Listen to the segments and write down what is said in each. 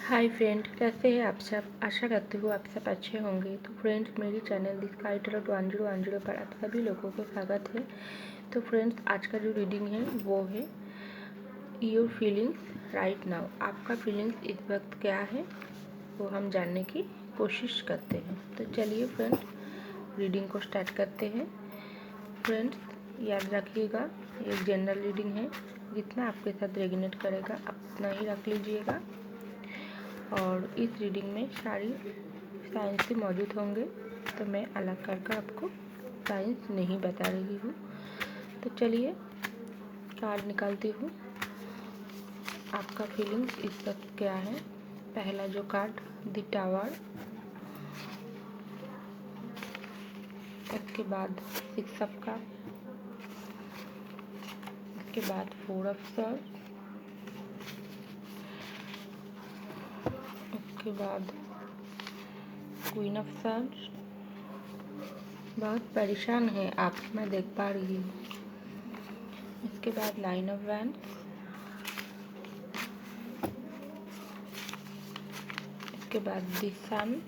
Hi friend, कैसे हैं आप सब। आशा करती हूँ आप सब अच्छे होंगे। तो फ्रेंड्स, मेरी चैनल दिस टाइटल 1010 पर आप सभी लोगों को स्वागत है। तो फ्रेंड्स, आज का जो रीडिंग है वो है योर फीलिंग्स राइट नाउ। आपका फीलिंग्स इस वक्त क्या है वो हम जानने की कोशिश करते हैं। तो चलिए फ्रेंड्स, रीडिंग को स्टार्ट करते हैं। फ्रेंड्स, याद रखिएगा एक जनरल रीडिंग है, जितना आपके साथ रेजोनेट करेगा उतना ही रख लीजिएगा। और इस रीडिंग में सारी साइंस से मौजूद होंगे, तो मैं अलग कर आपको साइंस नहीं बता रही हूँ। तो चलिए कार्ड निकालती हूँ। आपका फीलिंग्स इस वक्त क्या है। पहला जो कार्ड द टावर, उसके बाद 6 ऑफ कप, उसके बाद 4 ऑफ सॉर्ड्स, उसके बाद क्वीन ऑफ सॉर्ड्स। बहुत परेशान है आप, मैं देख पा रही हूँ। इसके बाद 9 ऑफ वैंड्स, इसके बाद द सन,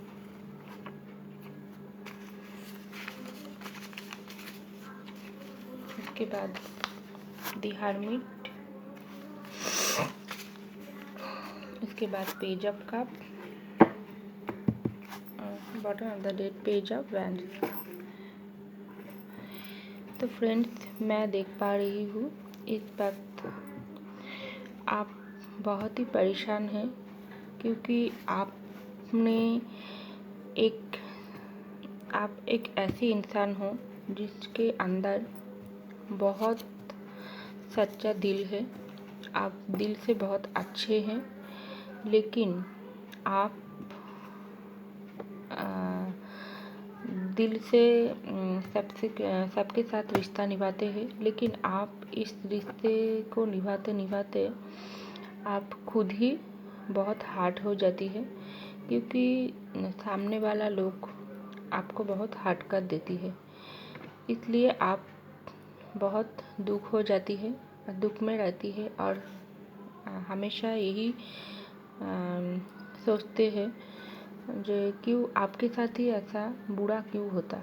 इसके बाद द हर्मिट, इसके बाद page of cup, bottom of the deck page of wands. तो फ्रेंड्स, मैं देख पा रही हूँ इस वक्त आप बहुत ही परेशान हैं, क्योंकि आप एक ऐसी इंसान हो जिसके अंदर बहुत सच्चा दिल है। आप दिल से बहुत अच्छे हैं, लेकिन आप दिल से सबके साथ रिश्ता निभाते हैं, लेकिन आप इस रिश्ते को निभाते निभाते आप खुद ही बहुत हार्ट हो जाती है, क्योंकि सामने वाला लोग आपको बहुत हार्ट कर देती है। इसलिए आप बहुत दुख हो जाती है, दुख में रहती है और हमेशा यही सोचते हैं जो क्यों आपके साथ ही ऐसा बुरा क्यों होता।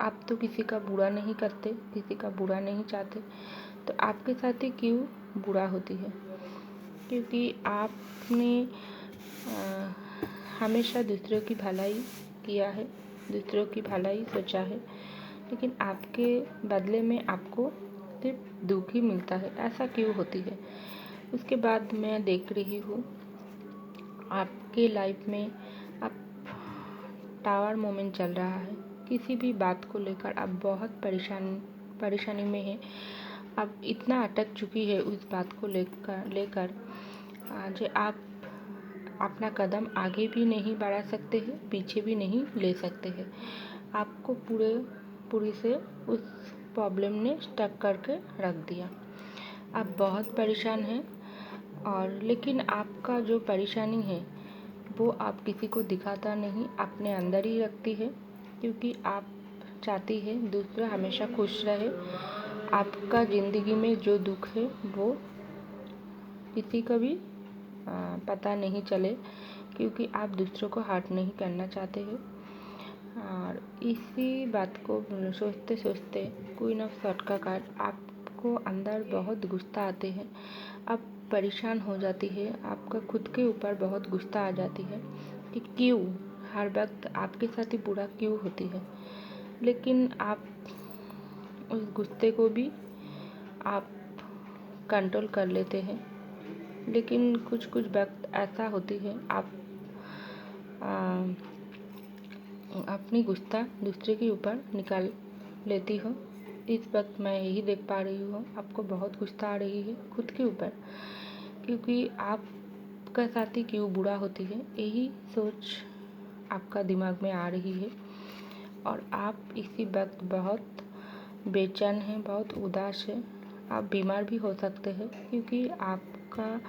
आप तो किसी का बुरा नहीं करते, किसी का बुरा नहीं चाहते, तो आपके साथ ही क्यों बुरा होती है। क्योंकि आपने हमेशा दूसरों की भलाई किया है, दूसरों की भलाई सोचा है, लेकिन आपके बदले में आपको सिर्फ दुख ही मिलता है। ऐसा क्यों होती है। उसके बाद मैं देख रही हूँ आपके लाइफ में अब टावर मोमेंट चल रहा है। किसी भी बात को लेकर आप बहुत परेशानी में हैं। अब इतना अटक चुकी है उस बात को लेकर आज आप अपना कदम आगे भी नहीं बढ़ा सकते हैं, पीछे भी नहीं ले सकते हैं। आपको पूरी से उस प्रॉब्लम ने स्टक करके रख दिया। आप बहुत परेशान हैं, और लेकिन आपका जो परेशानी है वो आप किसी को दिखाता नहीं, अपने अंदर ही रखती है, क्योंकि आप चाहती है दूसरा हमेशा खुश रहे। आपका ज़िंदगी में जो दुख है वो किसी को भी पता नहीं चले, क्योंकि आप दूसरों को हर्ट नहीं करना चाहते हैं। और इसी बात को सोचते सोचते क्वीन ऑफ सॉर्ड का कार्ड, आपको अंदर बहुत गुस्सा आते हैं। आप परेशान हो जाती है, आपका खुद के ऊपर बहुत गुस्सा आ जाती है कि क्यों हर वक्त आपके साथ ही बुरा क्यों होती है। लेकिन आप उस गुस्से को भी आप कंट्रोल कर लेते हैं, लेकिन कुछ वक्त ऐसा होती है आप अपनी गुस्सा दूसरे के ऊपर निकाल लेती हो। इस वक्त मैं यही देख पा रही हूँ आपको बहुत गुस्सा आ रही है खुद के ऊपर, क्योंकि आपका साथी क्यों बुरा होती है, यही सोच आपका दिमाग में आ रही है। और आप इसी वक्त बहुत बेचैन हैं, बहुत उदास है। आप बीमार भी हो सकते हैं, क्योंकि आपका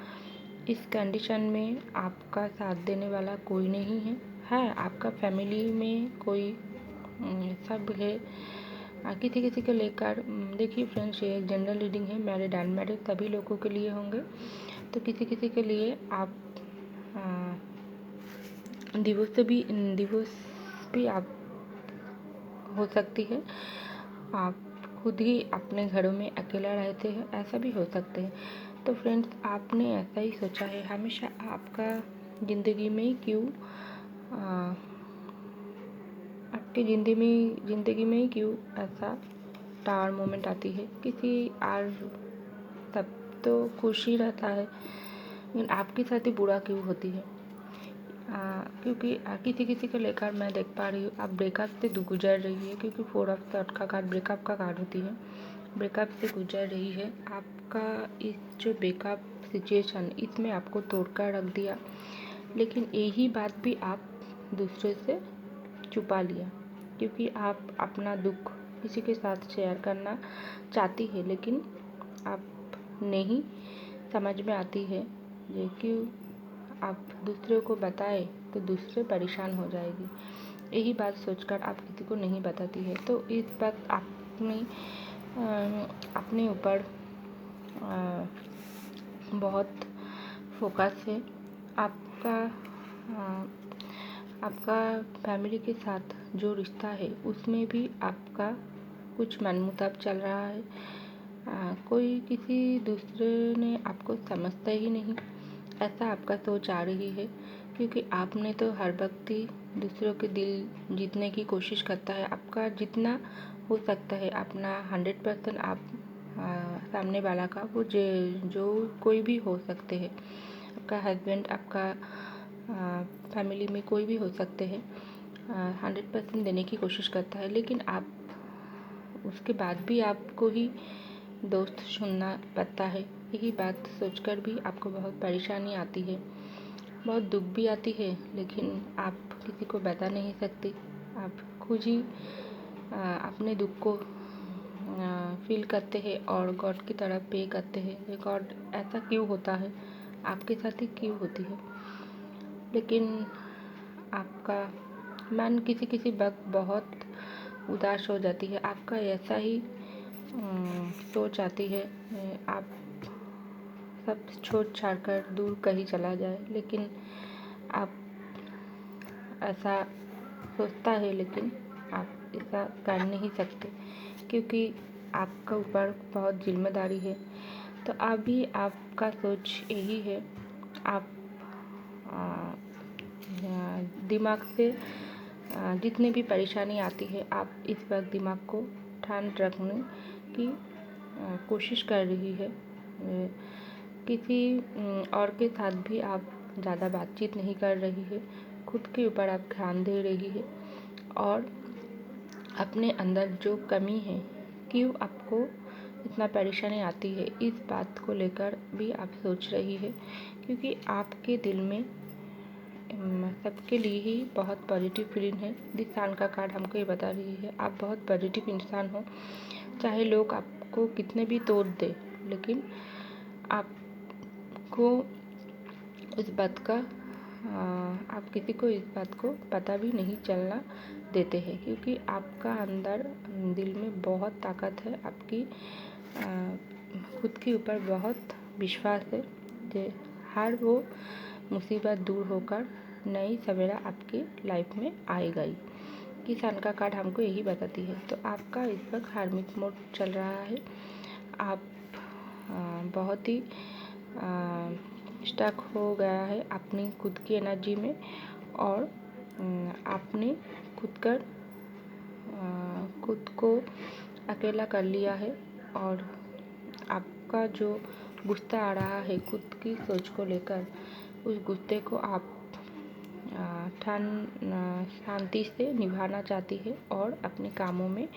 इस कंडीशन में आपका साथ देने वाला कोई नहीं है। आपका फैमिली में कोई सब है, किसी को लेकर। देखिए फ्रेंड्स, ये एक जनरल रीडिंग है, मैरिड अनमैरिड सभी लोगों के लिए होंगे। तो किसी के लिए आप डिवोर्स भी आप हो सकती है। आप खुद ही अपने घरों में अकेला रहते हैं, ऐसा भी हो सकते हैं। तो फ्रेंड्स, आपने ऐसा ही सोचा है हमेशा आपका ज़िंदगी में क्यों आपकी ज़िंदगी में क्यों ऐसा टावर मोमेंट आती है। किसी और सब तो खुश ही रहता है, लेकिन आपके साथ ही बुरा क्यों होती है। क्योंकि किसी को लेकर मैं देख पा रही हूँ आप ब्रेकअप से गुजर रही है, क्योंकि 4 ऑफ सॉर्ड का कार्ड ब्रेकअप का कार्ड होती है। ब्रेकअप से गुजर रही है। आपका इस जो ब्रेकअप सिचुएशन, इसमें आपको तोड़कर रख दिया, लेकिन यही बात भी आप दूसरे से छुपा लिया, क्योंकि आप अपना दुख किसी के साथ शेयर करना चाहती है, लेकिन आप नहीं समझ में आती है ये क्यों आप दूसरे को बताए तो दूसरे परेशान हो जाएगी। यही बात सोचकर आप किसी को नहीं बताती है। तो इस वक्त अपने ऊपर बहुत फोकस है। आपका फैमिली के साथ जो रिश्ता है उसमें भी आपका कुछ मनमुटाव चल रहा है। कोई किसी दूसरे ने आपको समझता ही नहीं, ऐसा आपका सोच आ रही है, क्योंकि आपने तो हर वक्त ही दूसरों के दिल जीतने की कोशिश करता है। आपका जितना हो सकता है अपना 100% आप सामने वाला का वो जो कोई भी हो सकते हैं, आपका हस्बैंड, आपका फैमिली में कोई भी हो सकते हैं, 100% देने की कोशिश करता है, लेकिन आप उसके बाद भी आपको ही दोस्त चुनना पड़ता है। यही बात सोचकर भी आपको बहुत परेशानी आती है, बहुत दुख भी आती है, लेकिन आप किसी को बता नहीं सकते। आप खुद ही अपने दुख को फील करते हैं और गॉड की तरफ पे करते हैं, गॉड ऐसा क्यों होता है, आपके साथ ही क्यों होती है। लेकिन आपका मन किसी वक्त बहुत उदास हो जाती है, आपका ऐसा ही सोच आती है आप सब छोड़ छाड़ कर दूर कहीं चला जाए, लेकिन आप ऐसा सोचता है, लेकिन आप ऐसा कर नहीं सकते, क्योंकि आपका ऊपर बहुत जिम्मेदारी है। तो अभी आपका सोच यही है, आप दिमाग से जितनी भी परेशानी आती है, आप इस वक्त दिमाग को ठांड रखने की कोशिश कर रही है। किसी और के साथ भी आप ज़्यादा बातचीत नहीं कर रही है, खुद के ऊपर आप ध्यान दे रही है, और अपने अंदर जो कमी है, क्यों आपको इतना परेशानी आती है, इस बात को लेकर भी आप सोच रही है, क्योंकि आपके दिल में सबके लिए ही बहुत पॉजिटिव फीलिंग है। दिशान का कार्ड हमको ये बता रही है आप बहुत पॉजिटिव इंसान हो, चाहे लोग आपको कितने भी तोड़ दे, लेकिन आपको इस बात का आप किसी को इस बात को पता भी नहीं चलना देते हैं, क्योंकि आपका अंदर दिल में बहुत ताकत है, आपकी खुद के ऊपर बहुत विश्वास है कि हर वो मुसीबत दूर होकर नई सवेरा आपकी लाइफ में आएगा ही। किसान का कार्ड हमको यही बताती है। तो आपका इस वक्त हार्मिक मोड चल रहा है, आप बहुत ही स्टक हो गया है अपनी खुद की एनर्जी में, और आपने खुद को अकेला कर लिया है, और आपका जो गुस्सा आ रहा है खुद की सोच को लेकर, उस गुस्से को आप शांति से निभाना चाहती है, और अपने कामों में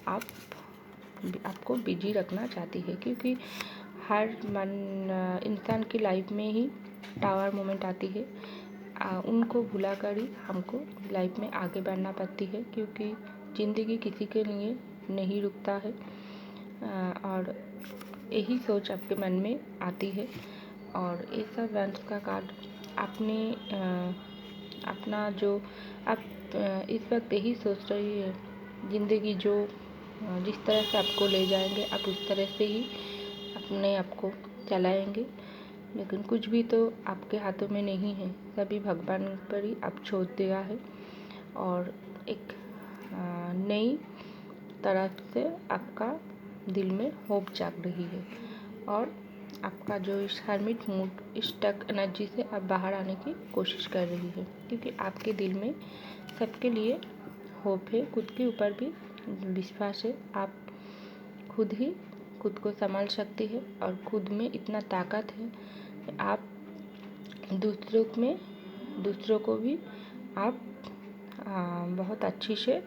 आपको बिजी रखना चाहती है, क्योंकि हर इंसान की लाइफ में ही टावर मोमेंट आती है। उनको भुलाकर ही हमको लाइफ में आगे बढ़ना पड़ती है, क्योंकि ज़िंदगी किसी के लिए नहीं रुकता है, और यही सोच आपके मन में आती है। और ये सब वंश का कार्ड आपने अपना जो आप इस वक्त यही सोच रही है, ज़िंदगी जो जिस तरह से आपको ले जाएंगे आप उस तरह से ही अपने आप को चलाएंगे, लेकिन कुछ भी तो आपके हाथों में नहीं है, सभी भगवान पर ही आप छोड़ दिया है। और एक नई तरफ से आपका दिल में होप जाग रही है और आपका जो इस हर्मिट मूड, स्टक एनर्जी से आप बाहर आने की कोशिश कर रही है, क्योंकि आपके दिल में सबके लिए होप है, खुद के ऊपर भी विश्वास है। आप खुद ही खुद को संभाल सकती है और खुद में इतना ताकत है कि आप दूसरों को भी आप बहुत अच्छी से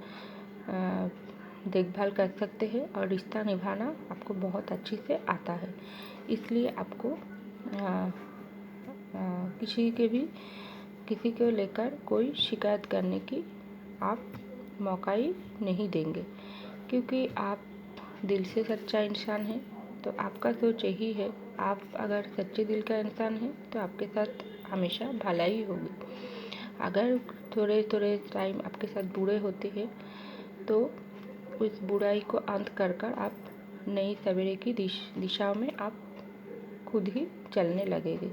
देखभाल कर सकते हैं और रिश्ता निभाना आपको बहुत अच्छी से आता है। इसलिए आपको किसी को लेकर कोई शिकायत करने की आप मौका ही नहीं देंगे, क्योंकि आप दिल से सच्चा इंसान हैं। तो आपका सोच यही है, आप अगर सच्चे दिल का इंसान हैं तो आपके साथ हमेशा भलाई होगी। अगर थोड़े थोड़े टाइम आपके साथ बुरे होते हैं तो उस बुराई को अंत कर आप नई सवेरे की दिशा में आप खुद ही चलने लगेंगे।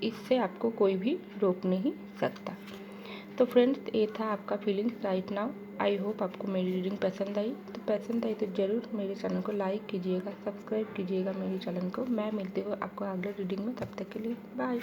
इससे आपको कोई भी रोक नहीं सकता। तो फ्रेंड्स, ये था आपका feelings right now. I hope आपको मेरी रीडिंग पसंद आई। तो ज़रूर मेरे चैनल को लाइक कीजिएगा, सब्सक्राइब कीजिएगा मेरे चैनल को। मैं मिलती हूँ आपको अगले रीडिंग में, तब तक के लिए बाय।